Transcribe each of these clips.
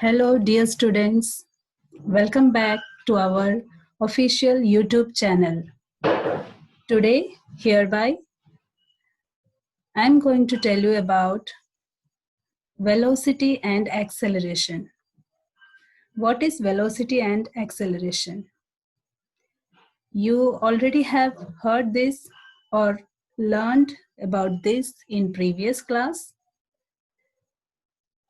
Hello, dear students. Welcome back to our official YouTube channel. Today, hereby, I'm going to tell you about velocity and acceleration. What is velocity and acceleration? You already have heard this or learned about this in previous class.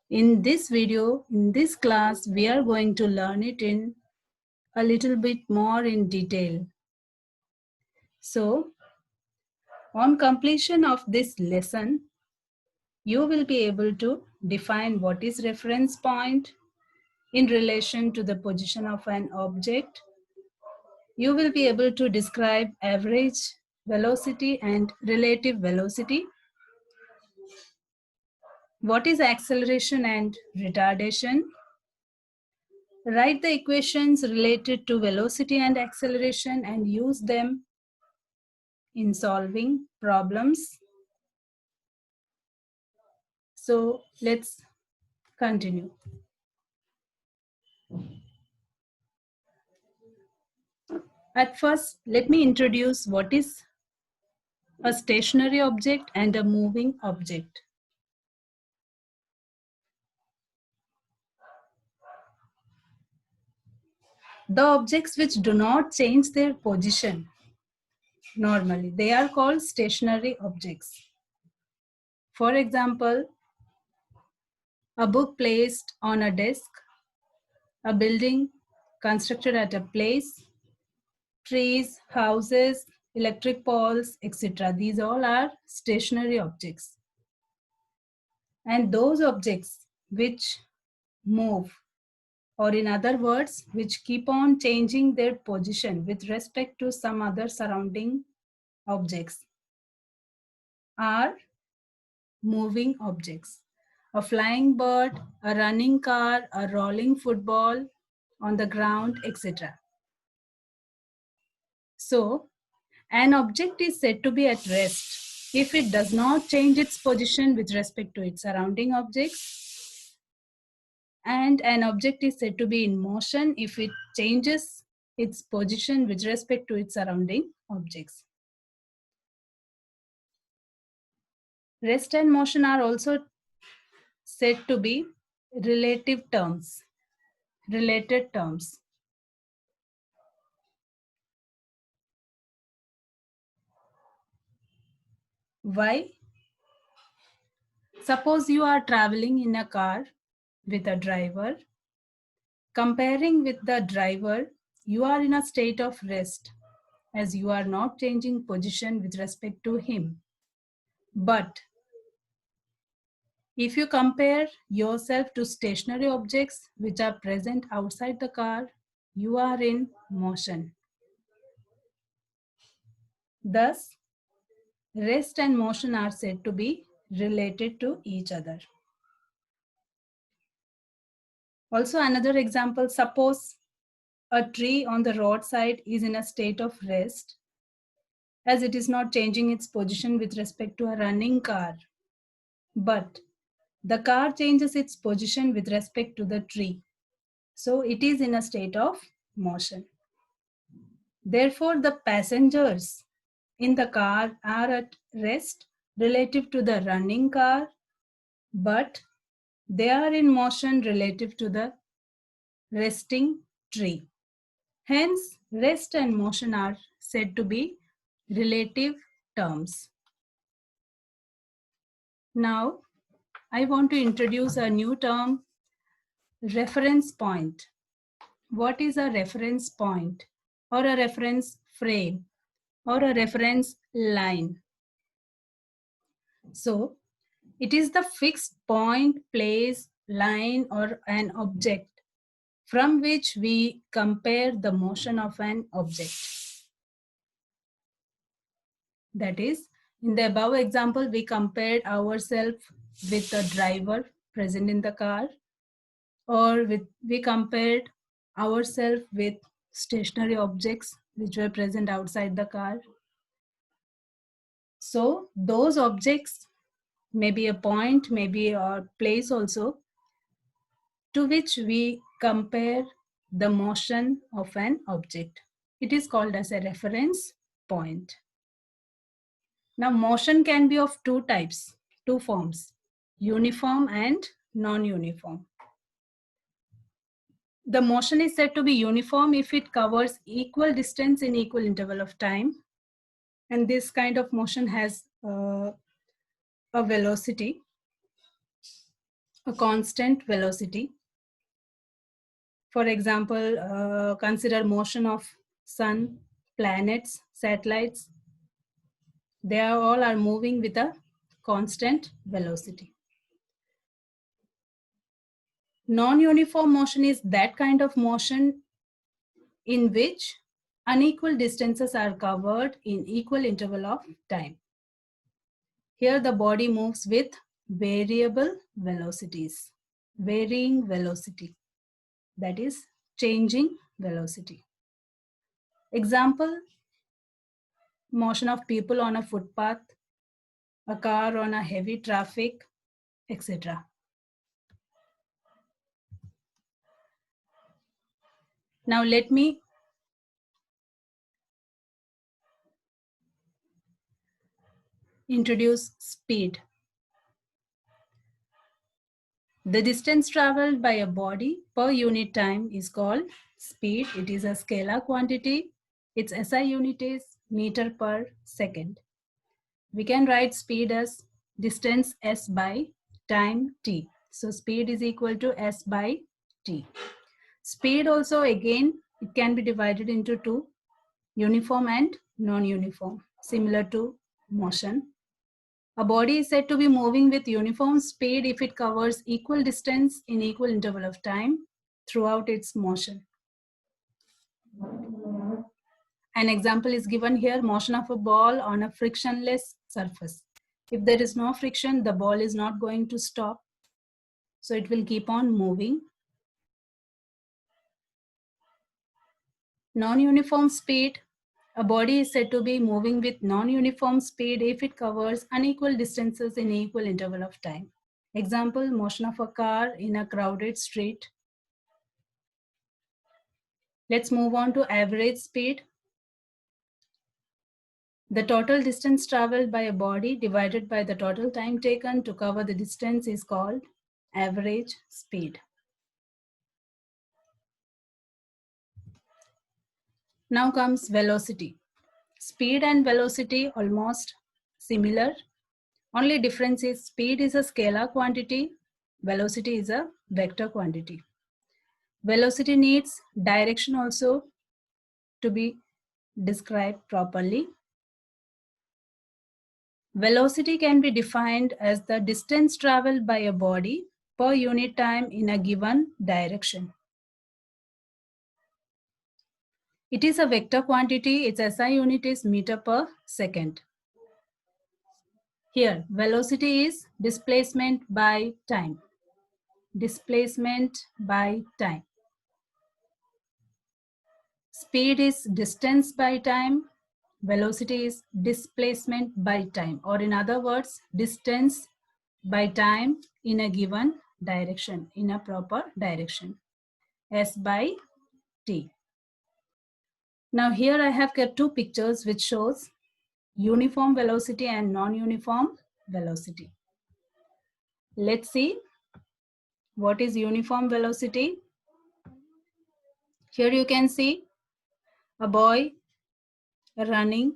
In this video, in this class, we are going to learn it in a little bit more in detail. So, on completion of this lesson, you will be able to define what is reference point in relation to the position of an object. You will be able to describe average velocity and relative velocity. What is acceleration and retardation? Write the equations related to velocity and acceleration and use them in solving problems. So let's continue. At first, let me introduce what is a stationary object and a moving object. The objects which do not change their position normally, they are called stationary objects. For example, a book placed on a desk, a building constructed at a place, trees, houses, electric poles, etc. These all are stationary objects. And those objects which move, or in other words, which keep on changing their position with respect to some other surrounding objects, are moving objects. A flying bird, a running car, a rolling football on the ground, etc. So, an object is said to be at rest if it does not change its position with respect to its surrounding objects, and an object is said to be in motion if it changes its position with respect to its surrounding objects. Rest and motion are also said to be relative terms, related terms. Why? Suppose you are traveling in a car with a driver. Comparing with the driver, you are in a state of rest as you are not changing position with respect to him. But if you compare yourself to stationary objects which are present outside the car, you are in motion. Thus, rest and motion are said to be related to each other. Also, another example, suppose a tree on the roadside is in a state of rest as it is not changing its position with respect to a running car. But the car changes its position with respect to the tree. So it is in a state of motion. Therefore, the passengers in the car are at rest relative to the running car, but they are in motion relative to the resting tree. Hence, rest and motion are said to be relative terms. Now, I want to introduce a new term, reference point. What is a reference point or a reference frame or a reference line? So, it is the fixed point, place, line, or an object from which we compare the motion of an object. That is, in the above example, we compared ourselves with the driver present in the car, or we compared ourselves with stationary objects which were present outside the car. So those objects may be a point, maybe a place also. to which we compare the motion of an object. It is called as a reference point. Now, motion can be of two types, two forms, uniform and non-uniform. The motion is said to be uniform if it covers equal distance in equal interval of time. And this kind of motion has a velocity, a constant velocity. For example, consider motion of sun, planets, satellites. They all are moving with a constant velocity. Non-uniform motion is that kind of motion in which unequal distances are covered in equal interval of time. Here the body moves with variable velocities, varying velocity, that is changing velocity. Example, motion of people on a footpath, a car on a heavy traffic, etc. Now let me introduce speed. The distance traveled by a body per unit time is called speed. It is a scalar quantity. Its SI unit is meter per second. We can write speed as distance s by time t. So speed is equal to s by t. Speed also, again, it can be divided into two, uniform and non-uniform, similar to motion. A body is said to be moving with uniform speed if it covers equal distance in equal interval of time throughout its motion. An example is given here, motion of a ball on a frictionless surface. If there is no friction, the ball is not going to stop. So it will keep on moving. Non-uniform speed. A body is said to be moving with non-uniform speed if it covers unequal distances in equal interval of time. Example, motion of a car in a crowded street. Let's move on to average speed. The total distance traveled by a body divided by the total time taken to cover the distance is called average speed. Now comes velocity. Speed and velocity almost similar. Only difference is speed is a scalar quantity, velocity is a vector quantity. Velocity needs direction also to be described properly. Velocity can be defined as the distance traveled by a body per unit time in a given direction. It is a vector quantity, its SI unit is meter per second. Here, velocity is displacement by time. Displacement by time. Speed is distance by time. Velocity is displacement by time, or in other words, distance by time in a given direction, in a proper direction. S by T. Now here I have kept two pictures which shows uniform velocity and non-uniform velocity. Let's see what is uniform velocity. Here you can see a boy running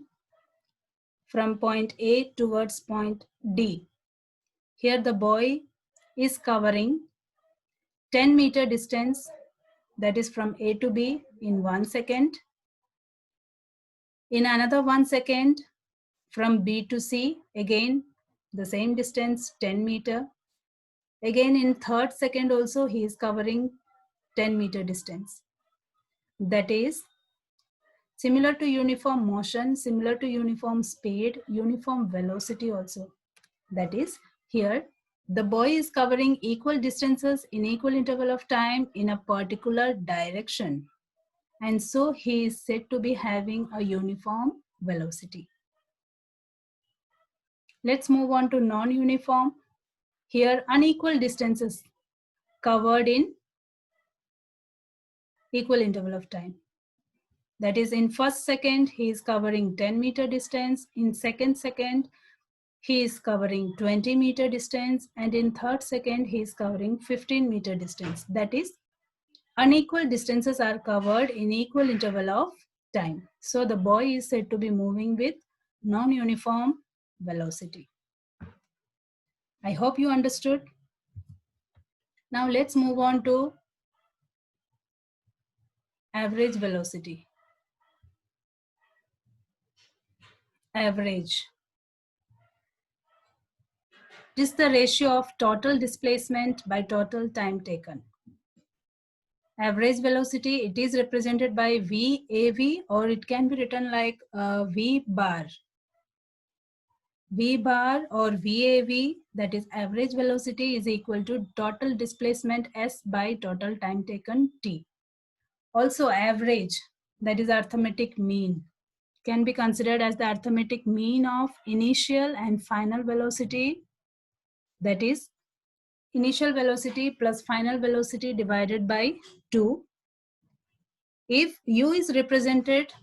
from point A towards point D. Here the boy is covering 10-meter distance, that is from A to B, in 1 second. In another 1 second, from B to C, again the same distance, 10 meter. Again in third second also he is covering 10-meter distance. That is similar to uniform motion, similar to uniform speed, uniform velocity also. That is, here the boy is covering equal distances in equal interval of time in a particular direction. And so he is said to be having a uniform velocity. Let's move on to non-uniform. Here unequal distances covered in equal interval of time. That is, in first second, he is covering 10-meter distance. In second second, he is covering 20-meter distance. And in third second, he is covering 15-meter distance. That is, unequal distances are covered in equal interval of time. So the boy is said to be moving with non-uniform velocity. I hope you understood. Now let's move on to average velocity. Average. It is the ratio of total displacement by total time taken. Average velocity, it is represented by VAV, or it can be written like V bar. V bar or VAV, that is average velocity, is equal to total displacement S by total time taken T. Also average, that is arithmetic mean, can be considered as the arithmetic mean of initial and final velocity, that is initial velocity plus final velocity divided by 2. If U is represented,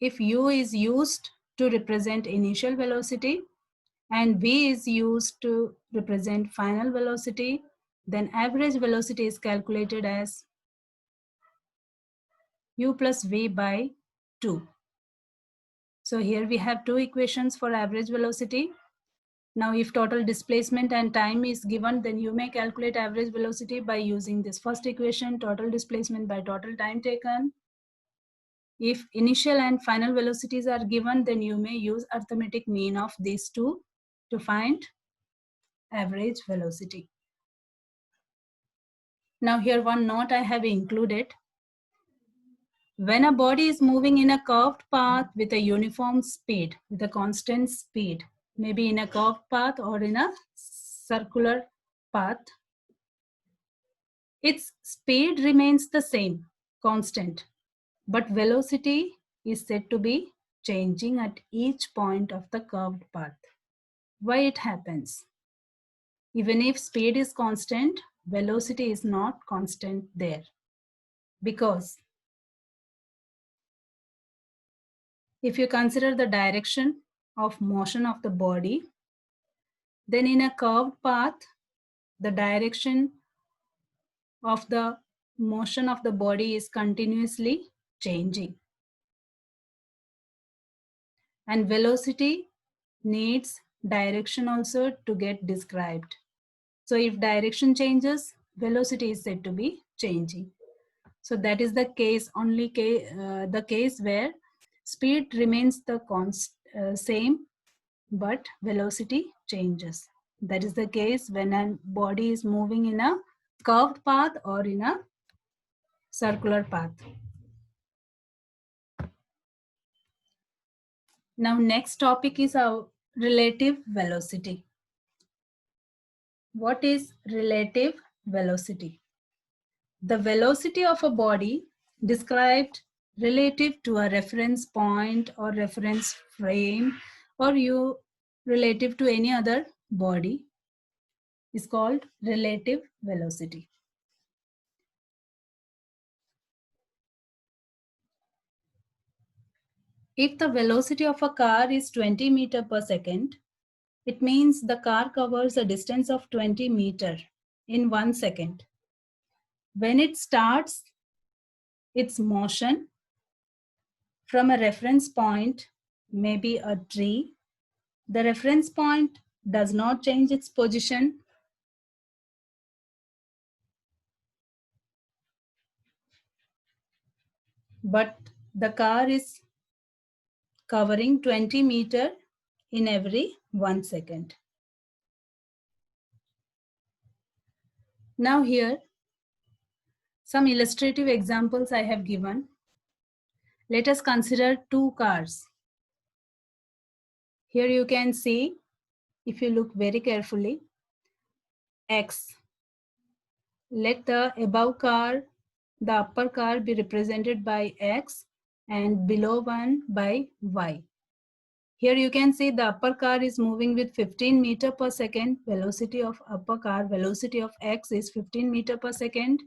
if U is used to represent initial velocity and V is used to represent final velocity, then average velocity is calculated as U plus V by 2. So here we have two equations for average velocity. Now if total displacement and time is given, then you may calculate average velocity by using this first equation, total displacement by total time taken. If initial and final velocities are given, then you may use arithmetic mean of these two to find average velocity. Now here one note I have included. When a body is moving in a curved path with a uniform speed, with a constant speed, maybe in a curved path or in a circular path, its speed remains the same, constant, but velocity is said to be changing at each point of the curved path. Why it happens? Even if speed is constant, velocity is not constant there. Because if you consider the direction of motion of the body, then in a curved path, the direction of the motion of the body is continuously changing. And velocity needs direction also to get described. So if direction changes, velocity is said to be changing. So that is the case, the case where speed remains the same, but velocity changes. That is the case when a body is moving in a curved path or in a circular path. Now next topic is our relative velocity. What is relative velocity? The velocity of a body described relative to a reference point or reference frame, or relative to any other body, is called relative velocity. If the velocity of a car is 20 meters per second, it means the car covers a distance of 20 meters in 1 second. When it starts its motion from a reference point, maybe a tree, the reference point does not change its position, but the car is covering 20 meters in every 1 second. Now here, some illustrative examples I have given. Let us consider two cars. Here you can see, if you look very carefully, X. Let the above car, the upper car, be represented by X and below one by Y. Here you can see the upper car is moving with 15 meter per second. Velocity of upper car, velocity of X is 15 meter per second.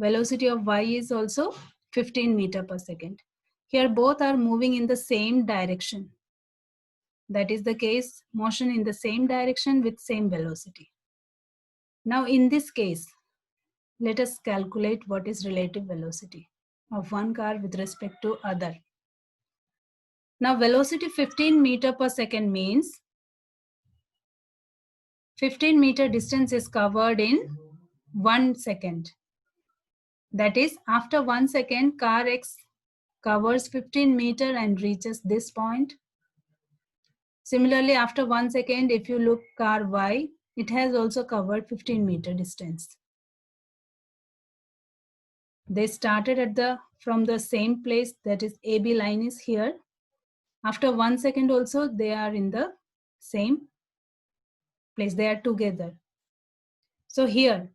Velocity of Y is also 15 meter per second. Here both are moving in the same direction. That is the case, motion in the same direction with same velocity. Now in this case, let us calculate what is relative velocity of one car with respect to other. Now velocity 15 meter per second means 15 meter distance is covered in 1 second. That is, after 1 second, car X covers 15 meter and reaches this point. Similarly, after 1 second, if you look car Y, it has also covered 15 meter distance. They started from the same place, that is AB line is here. After 1 second also, they are in the same place, they are together. So here,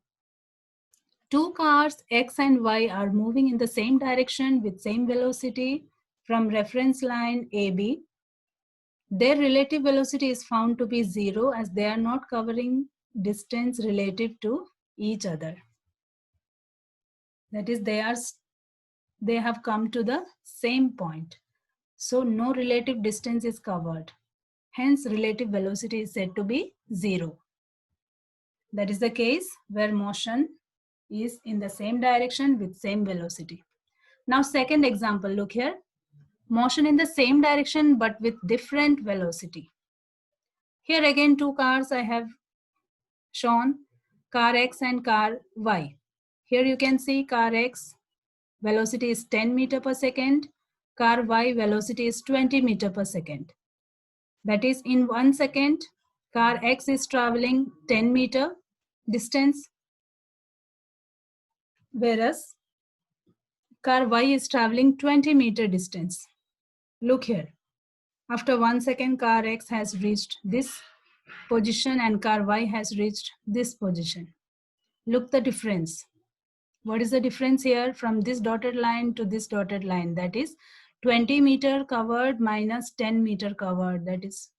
two cars X and Y are moving in the same direction with same velocity from reference line AB. Their relative velocity is found to be 0 as they are not covering distance relative to each other. That is, they have come to the same point. So no relative distance is covered. Hence, relative velocity is said to be 0. That is the case where motion is in the same direction with same velocity. Now, second example, look here. Motion in the same direction but with different velocity. Here again, two cars I have shown, car X and car Y. Here you can see car X velocity is 10 meter per second, car Y velocity is 20 meter per second. That is, in 1 second, car X is traveling 10 meter distance, whereas car Y is traveling 20 meter distance. Look here. After 1 second, car X has reached this position and car Y has reached this position. Look the difference. What is the difference here from this dotted line to this dotted line? That is 20 meter covered minus 10 meter covered. That is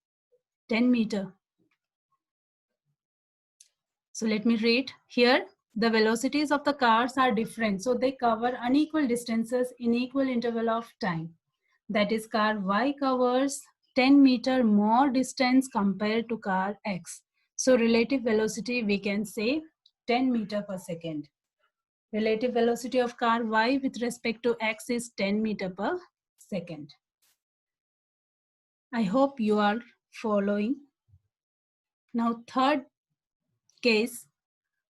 10 meter. So let me read here. The velocities of the cars are different. So they cover unequal distances in equal interval of time. That is, car Y covers 10 meter more distance compared to car X. So relative velocity, we can say 10 meter per second. Relative velocity of car Y with respect to X is 10 meter per second. I hope you are following. Now, third case,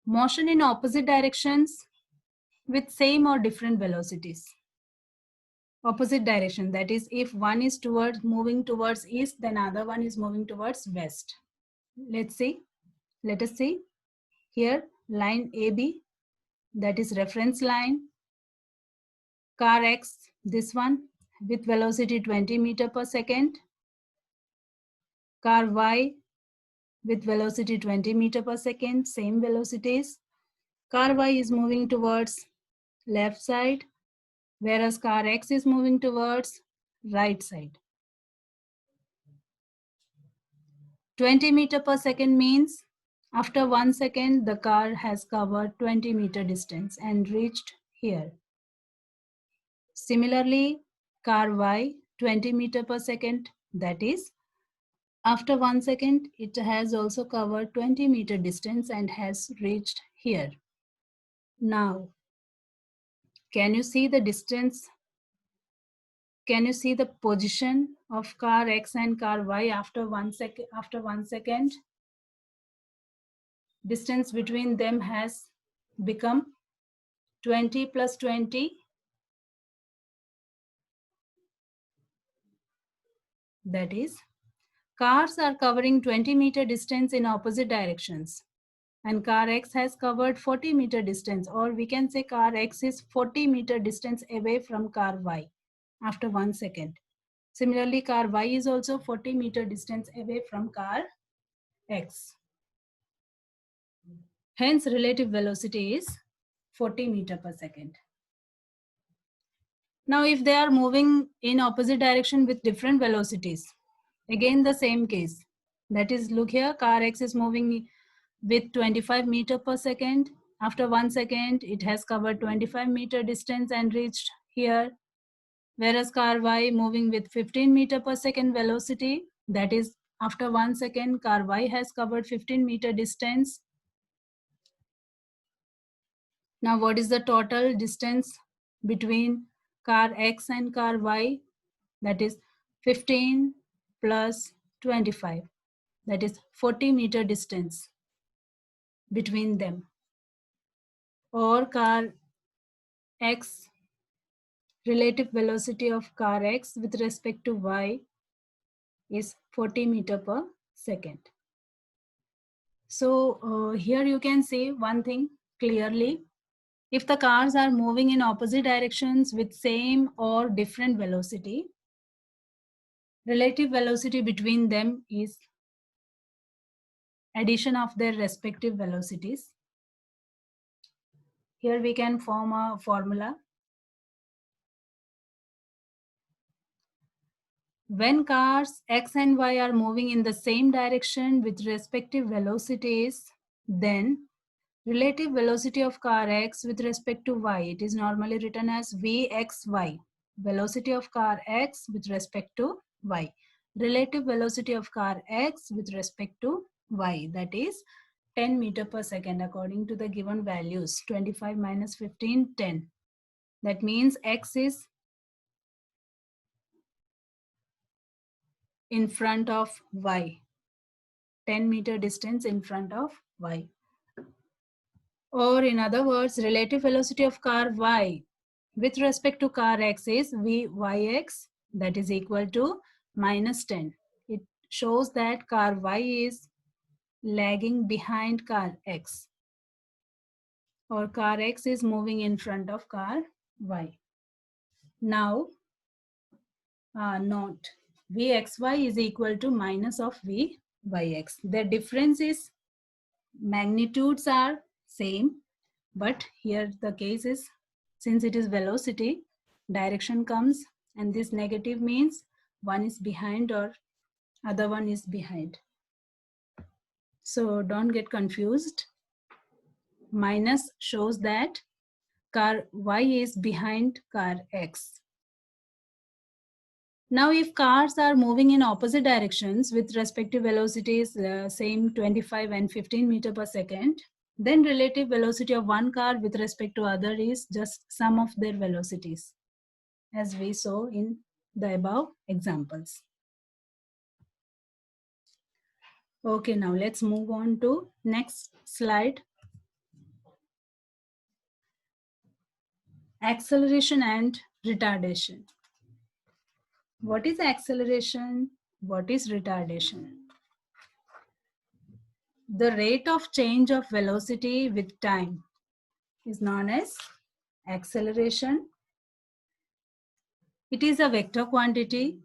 motion in opposite directions with same or different velocities. Opposite direction, that is, if one is moving towards east, then other one is moving towards west. Let us see here, line AB, that is reference line, car X, this one with velocity 20 meter per second, car Y with velocity 20 meter per second, same velocities. Car Y is moving towards left side, whereas car X is moving towards right side. 20 meter per second means after 1 second, the car has covered 20 meter distance and reached here. Similarly, car Y, 20 meter per second, that is, after 1 second, it has also covered 20 meter distance and has reached here. Now, can you see the distance? Can you see the position of car X and car Y after 1 second? After 1 second, distance between them has become 20 plus 20. That is, cars are covering 20 meter distance in opposite directions. And car X has covered 40 meter distance, or we can say car X is 40 meter distance away from car Y after 1 second. Similarly, car Y is also 40 meter distance away from car X. Hence, relative velocity is 40 meter per second. Now, if they are moving in opposite direction with different velocities, Again, the same case. That is, look here, car X is moving with 25 meter per second. After 1 second, it has covered 25 meter distance and reached here. Whereas car Y moving with 15 meter per second velocity, that is, after 1 second, car Y has covered 15 meter distance. Now, what is the total distance between car X and car Y? That is 15 plus 25. That is 40 meter distance between them. Or car X, relative velocity of car X with respect to Y is 40 meter per second. So here you can see one thing clearly. If the cars are moving in opposite directions with same or different velocity, relative velocity between them is addition of their respective velocities. Here we can form a formula. When cars X and Y are moving in the same direction with respective velocities, then relative velocity of car X with respect to Y, it is normally written as Vxy. Velocity of car X with respect to Y. Relative velocity of car X with respect to Y, that is 10 meter per second according to the given values. 25 minus 15, 10. That means X is in front of Y. 10 meter distance in front of Y. Or in other words, relative velocity of car Y with respect to car X is Vyx, that is equal to minus 10. It shows that car Y is lagging behind car X, or car X is moving in front of car Y. Now, note Vxy is equal to minus of Vyx. The difference is magnitudes are same, but here the case is, since it is velocity, direction comes, and this negative means one is behind or other one is behind. So don't get confused. Minus shows that car Y is behind car X. Now, if cars are moving in opposite directions with respective velocities, same 25 and 15 meter per second, then relative velocity of one car with respect to other is just sum of their velocities, as we saw in the above examples. Okay, now let's move on to next slide. Acceleration and retardation. What is acceleration? What is retardation? The rate of change of velocity with time is known as acceleration. It is a vector quantity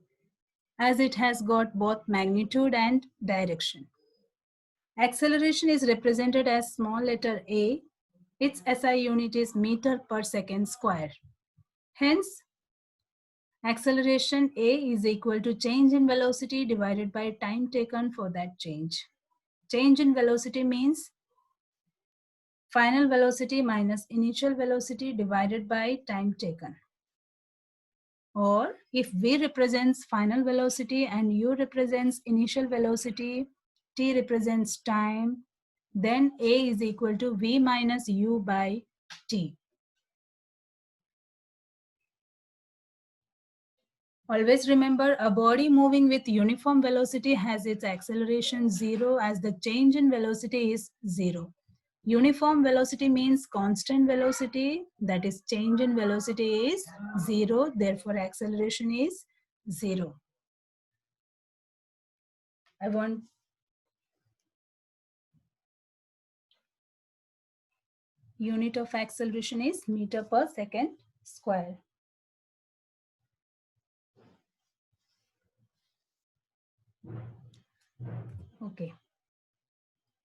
as it has got both magnitude and direction. Acceleration is represented as small letter a. Its SI unit is meter per second square. Hence, acceleration a is equal to change in velocity divided by time taken for that change. Change in velocity means final velocity minus initial velocity divided by time taken. Or if V represents final velocity and U represents initial velocity, T represents time, then A is equal to V minus U by T. Always remember, a body moving with uniform velocity has its acceleration 0 as the change in velocity is 0. Uniform velocity means constant velocity, that is change in velocity is 0, therefore acceleration is 0. I want unit of acceleration is meter per second square. Okay.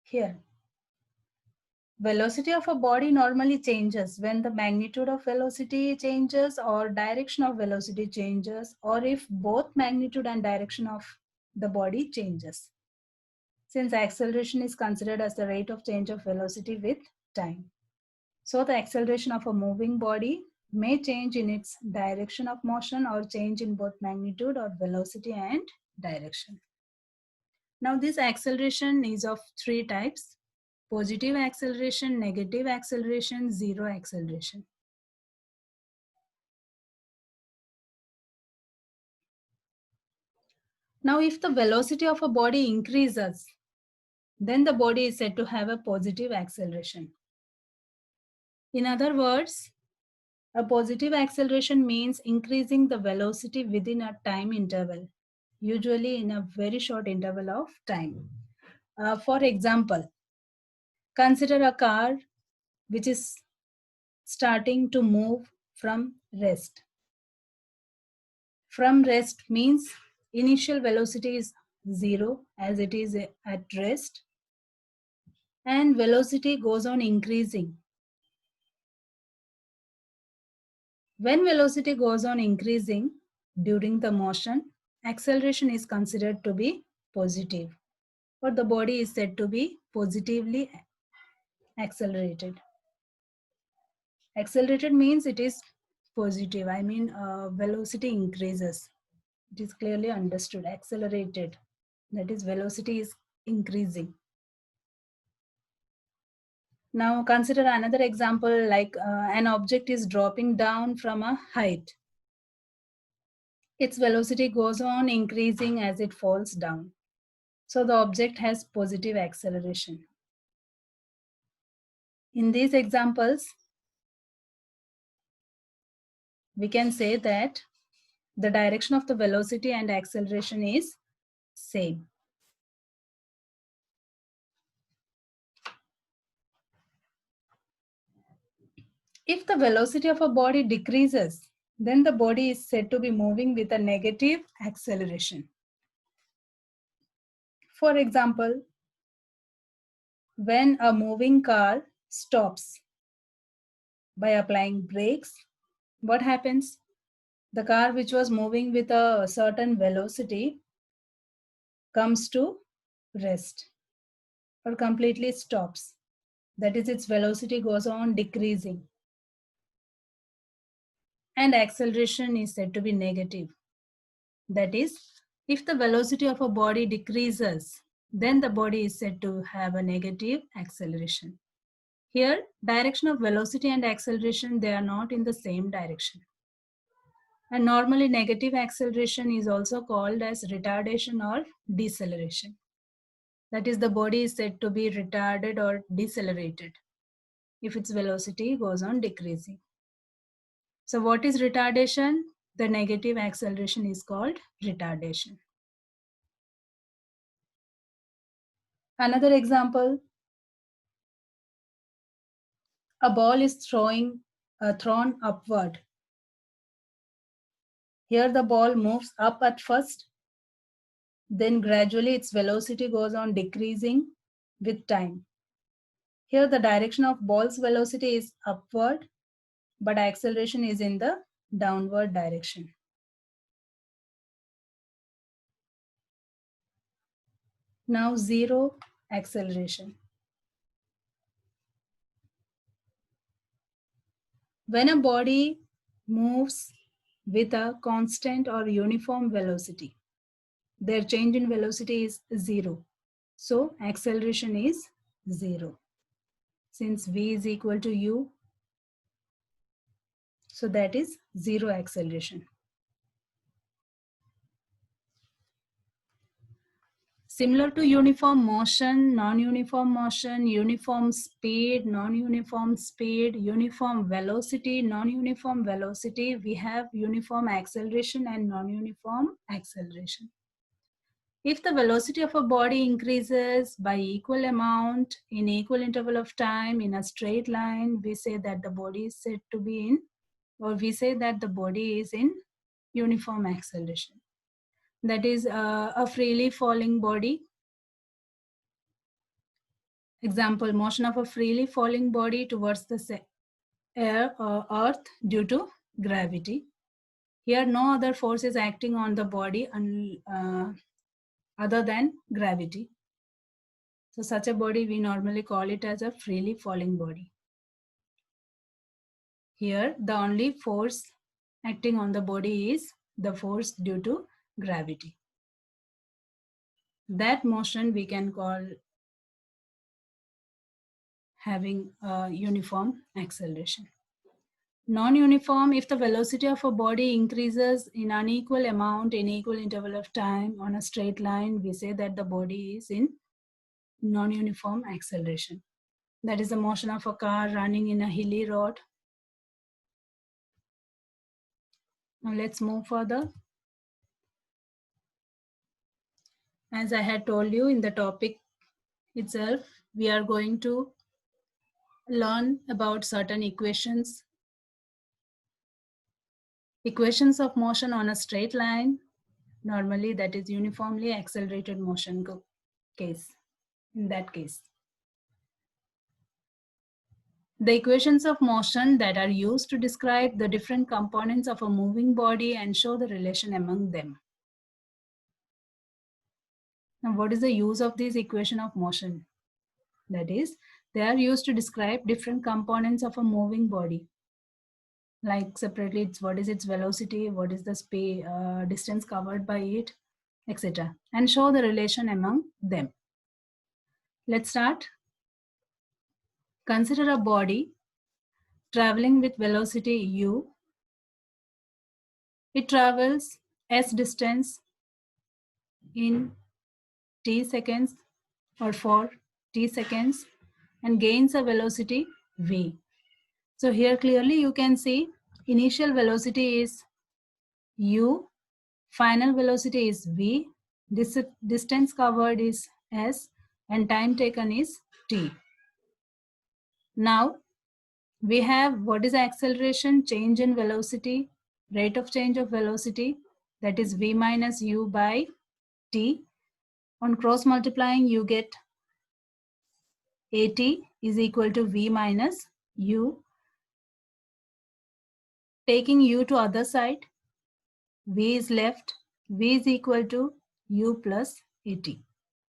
Here, velocity of a body normally changes when the magnitude of velocity changes or direction of velocity changes, or if both magnitude and direction of the body changes. Since acceleration is considered as the rate of change of velocity with time. So the acceleration of a moving body may change in its direction of motion or change in both magnitude or velocity and direction. Now this acceleration is of three types: positive acceleration, negative acceleration, zero acceleration. Now if the velocity of a body increases, then the body is said to have a positive acceleration. In other words, a positive acceleration means increasing the velocity within a time interval, usually in a very short interval of time. For example, consider a car which is starting to move from rest. From rest means initial velocity is 0 as it is at rest, and velocity goes on increasing. When velocity goes on increasing during the motion, acceleration is considered to be positive, or the body is said to be positively accelerated. Accelerated means it is positive. I mean, velocity increases. It is clearly understood. Accelerated, that is, velocity is increasing. Now consider another example, like an object is dropping down from a height. Its velocity goes on increasing as it falls down. So the object has positive acceleration. In these examples, we can say that the direction of the velocity and acceleration is same. If the velocity of a body decreases, then the body is said to be moving with a negative acceleration. For example, when a moving car stops by applying brakes, what happens? The car which was moving with a certain velocity comes to rest or completely stops. That is, its velocity goes on decreasing. And acceleration is said to be negative. That is, if the velocity of a body decreases, then the body is said to have a negative acceleration. Here, direction of velocity and acceleration, they are not in the same direction. And normally negative acceleration is also called as retardation or deceleration. That is, the body is said to be retarded or decelerated if its velocity goes on decreasing. So what is retardation? The negative acceleration is called retardation. Another example, a ball is thrown upward. Here the ball moves up at first, then gradually its velocity goes on decreasing with time. Here the direction of ball's velocity is upward, but acceleration is in the downward direction. Now zero acceleration. When a body moves with a constant or uniform velocity, their change in velocity is zero. So acceleration is zero. Since v is equal to u, so that is zero acceleration. Similar to uniform motion, non-uniform motion, uniform speed, non-uniform speed, uniform velocity, non-uniform velocity, we have uniform acceleration and non-uniform acceleration. If the velocity of a body increases by equal amount in equal interval of time in a straight line, we say that the body is said to be in, or we say that the body is in uniform acceleration. That is a freely falling body. Example, motion of a freely falling body towards the air or earth due to gravity. Here no other force is acting on the body other than gravity. So such a body, we normally call it as a freely falling body. Here, the only force acting on the body is the force due to gravity. That motion we can call having a uniform acceleration. Non-uniform, if the velocity of a body increases in unequal amount in equal interval of time on a straight line, we say that the body is in non-uniform acceleration. That is the motion of a car running in a hilly road. Now let's move further. As I had told you in the topic itself, we are going to learn about certain equations. Equations of motion on a straight line, normally that is uniformly accelerated motion case. In that case, the equations of motion that are used to describe the different components of a moving body and show the relation among them. Now, what is the use of this equation of motion? That is, they are used to describe different components of a moving body. Like separately, it's what is its velocity, what is the distance covered by it, etc. And show the relation among them. Let's start. Consider a body traveling with velocity u. It travels s distance in t seconds or for t seconds and gains a velocity v. So here clearly you can see initial velocity is u, final velocity is v, distance covered is s, and time taken is t. Now we have what is acceleration, change in velocity, rate of change of velocity, that is v minus u by t. On cross multiplying, you get at is equal to v minus u. Taking u to other side, v is left, v is equal to u plus at.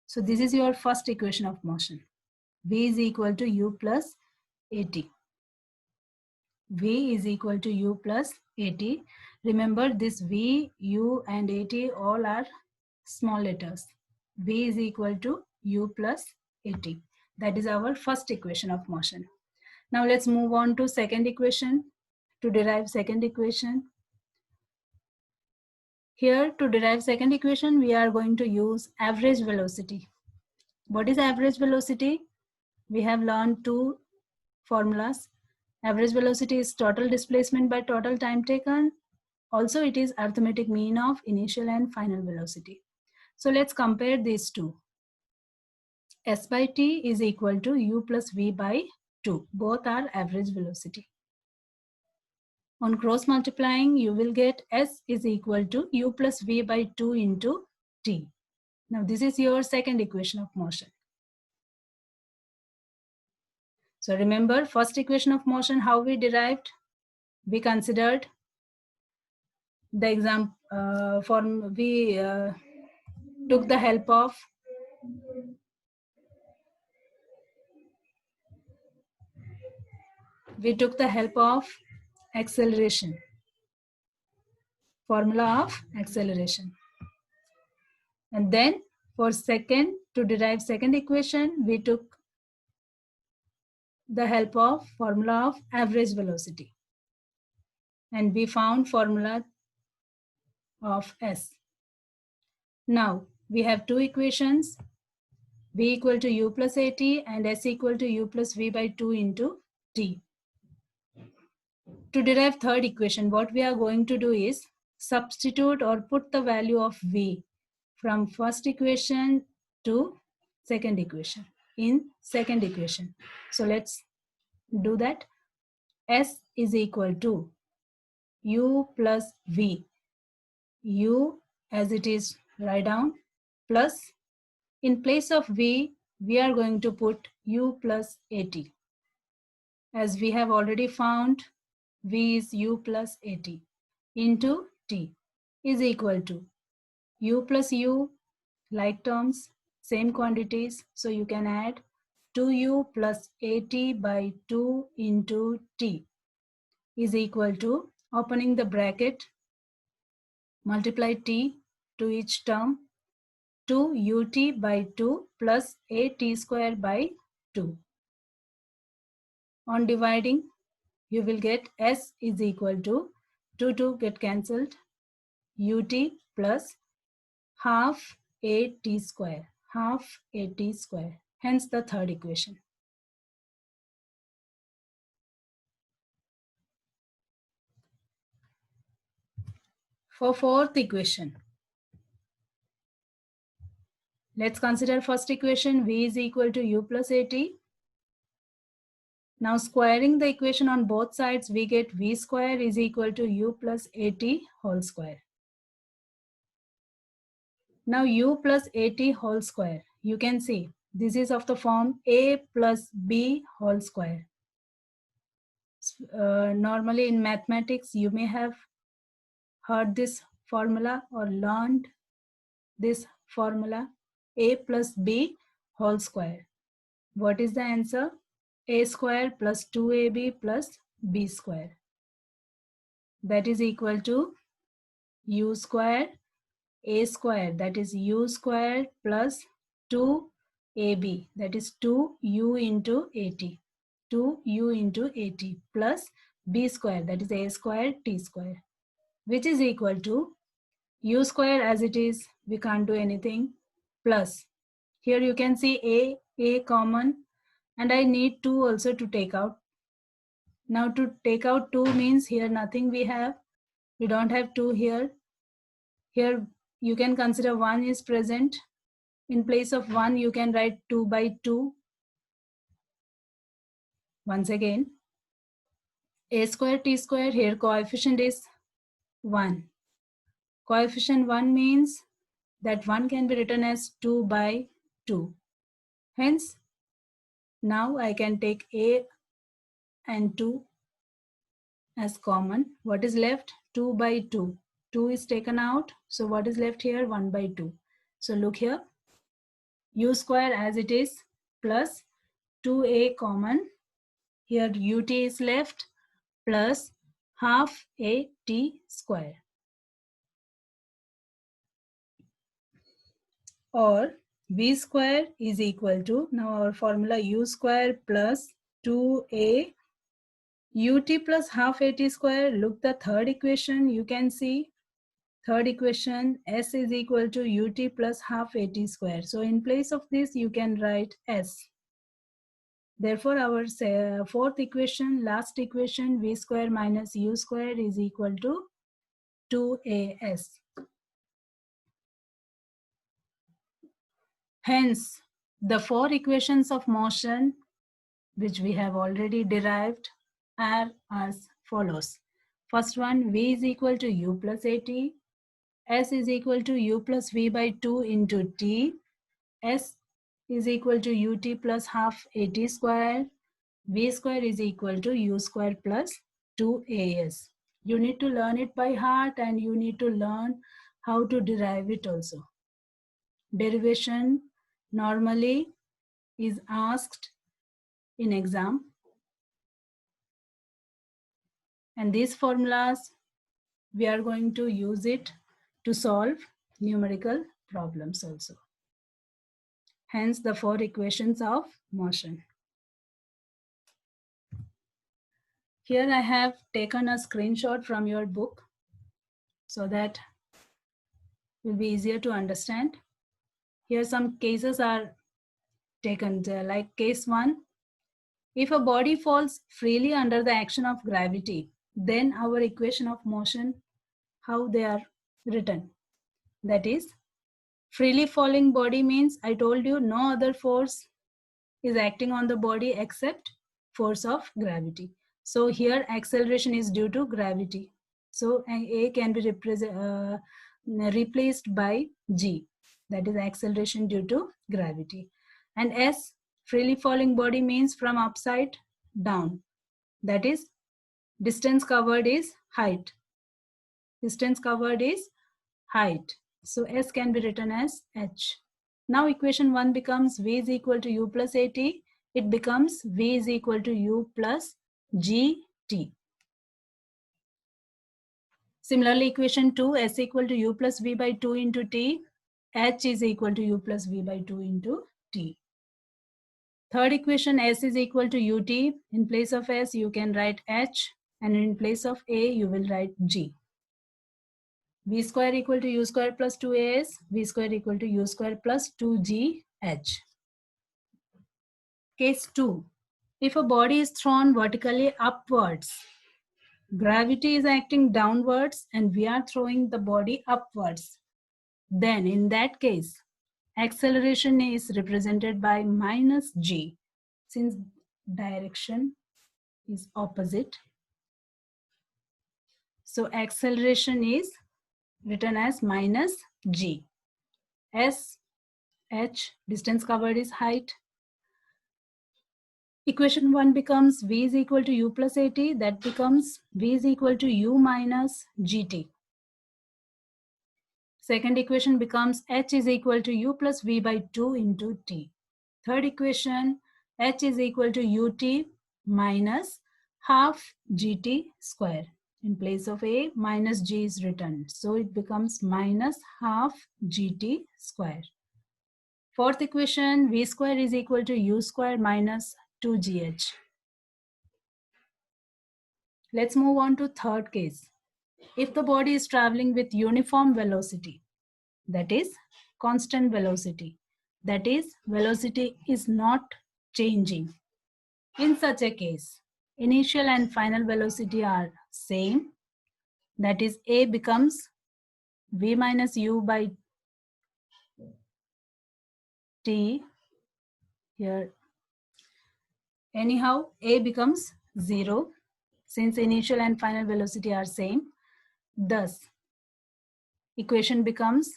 So this is your first equation of motion. V is equal to u plus at. V is equal to u plus at. Remember this v, u and at all are small letters. V is equal to u plus at. That is our first equation of motion. Now let's move on to second equation. To derive second equation. Here to derive second equation, we are going to use average velocity. What is average velocity? We have learned two formulas. Average velocity is total displacement by total time taken. Also, it is arithmetic mean of initial and final velocity. So let's compare these two. S by t is equal to u plus v by 2. Both are average velocity. On cross multiplying, you will get S is equal to u plus v by 2 into t. Now this is your second equation of motion. So remember first equation of motion, how we derived? We considered the example we took the help of acceleration, formula of acceleration. And then for second, to derive second equation, we took the help of formula of average velocity. And we found formula of S. Now we have two equations, v equal to u plus at and s equal to u plus v by 2 into t. To derive third equation, what we are going to do is substitute or put the value of v from first equation to second equation in second equation. So let's do that. S is equal to u plus v. U as it is, write down, plus in place of v, we are going to put u plus at. As we have already found, v is u plus at into t is equal to u plus u like terms, same quantities. So you can add 2u plus at by 2 into t is equal to, opening the bracket, multiply t to each term, 2 ut by 2 plus at square by 2. On dividing, you will get s is equal to 2 get cancelled, ut plus half at square, half at square. Hence the third equation. For fourth equation, let's consider first equation, v is equal to u plus at. Now squaring the equation on both sides, we get v square is equal to u plus at whole square. Now u plus at whole square, you can see this is of the form a plus b whole square. Normally in mathematics, you may have heard this formula or learned this formula, a plus b whole square. What is the answer? A square plus 2ab plus b square. That is equal to u square, a square, that is u square plus 2ab, that is 2u into at, 2u into at plus b square, that is a square t square, which is equal to u square as it is, we can't do anything, plus here you can see a common, and I need 2 also to take out. Now to take out 2 means here nothing we have, we don't have 2 here. Here you can consider 1 is present. In place of 1 you can write 2 by 2. Once again, a square t square, here coefficient is 1. Coefficient 1 means that 1 can be written as 2 by 2. Hence, now I can take a and 2 as common. What is left? 2 by 2. 2 is taken out. So what is left here? 1 by 2. So look here. U square as it is plus 2a common. Here ut is left plus half a t square. Or v square is equal to, now our formula u square plus 2a ut plus half at square. Look the third equation, you can see third equation, s is equal to ut plus half at square. So in place of this you can write s. Therefore our fourth equation, last equation, v square minus u square is equal to 2as. Hence the 4 equations of motion which we have already derived are as follows. First one, v is equal to u plus at, s is equal to u plus v by 2 into t, s is equal to ut plus half at square, v square is equal to u square plus 2as. You need to learn it by heart and you need to learn how to derive it also. Derivation normally is asked in exam, and these formulas we are going to use it to solve numerical problems also. Hence the 4 equations of motion. Here I have taken a screenshot from your book so that it will be easier to understand. Here some cases are taken, like case 1. If a body falls freely under the action of gravity, then our equation of motion, how they are written. That is, freely falling body means, I told you, no other force is acting on the body except force of gravity. So here acceleration is due to gravity. So A can be replaced by G, that is acceleration due to gravity. And S, freely falling body means from upside down, that is distance covered is height. Distance covered is height. So S can be written as H. Now equation 1 becomes v is equal to u plus at. It becomes v is equal to u plus gt. Similarly, equation 2, s equal to u plus v by 2 into t, h is equal to u plus v by 2 into t. Third equation, s is equal to ut. In place of s, you can write h, and in place of a, you will write g. V square equal to u square plus 2as, v square equal to u square plus 2gh. Case 2. If a body is thrown vertically upwards, gravity is acting downwards and we are throwing the body upwards, then in that case, acceleration is represented by minus g, since direction is opposite. So acceleration is written as minus g. S, h, distance covered is height. Equation 1 becomes v is equal to u plus at. That becomes v is equal to u minus gt. Second equation becomes h is equal to u plus v by 2 into t. Third equation, h is equal to ut minus half gt square. In place of a, minus g is written. So it becomes minus half gt square. Fourth equation, v square is equal to u square minus 2gh. Let's move on to third case. If the body is traveling with uniform velocity, that is constant velocity, that is velocity is not changing. In such a case, initial and final velocity are same, that is a becomes v minus u by t here. Anyhow, a becomes 0 since initial and final velocity are same. Thus, equation becomes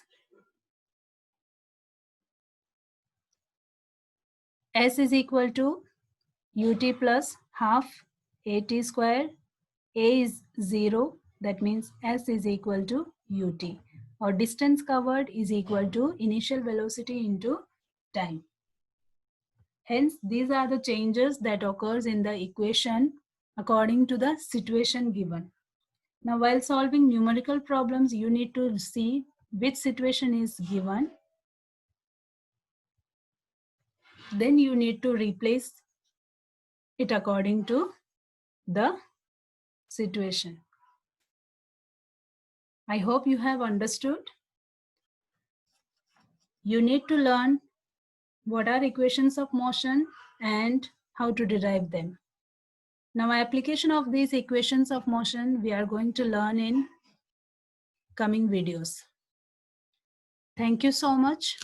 s is equal to ut plus half at square. A is 0, that means s is equal to ut, or distance covered is equal to initial velocity into time. Hence, these are the changes that occurs in the equation according to the situation given. Now, while solving numerical problems, you need to see which situation is given. Then you need to replace it according to the situation. I hope you have understood. You need to learn what are equations of motion and how to derive them. Now, application of these equations of motion we are going to learn in coming videos. Thank you so much.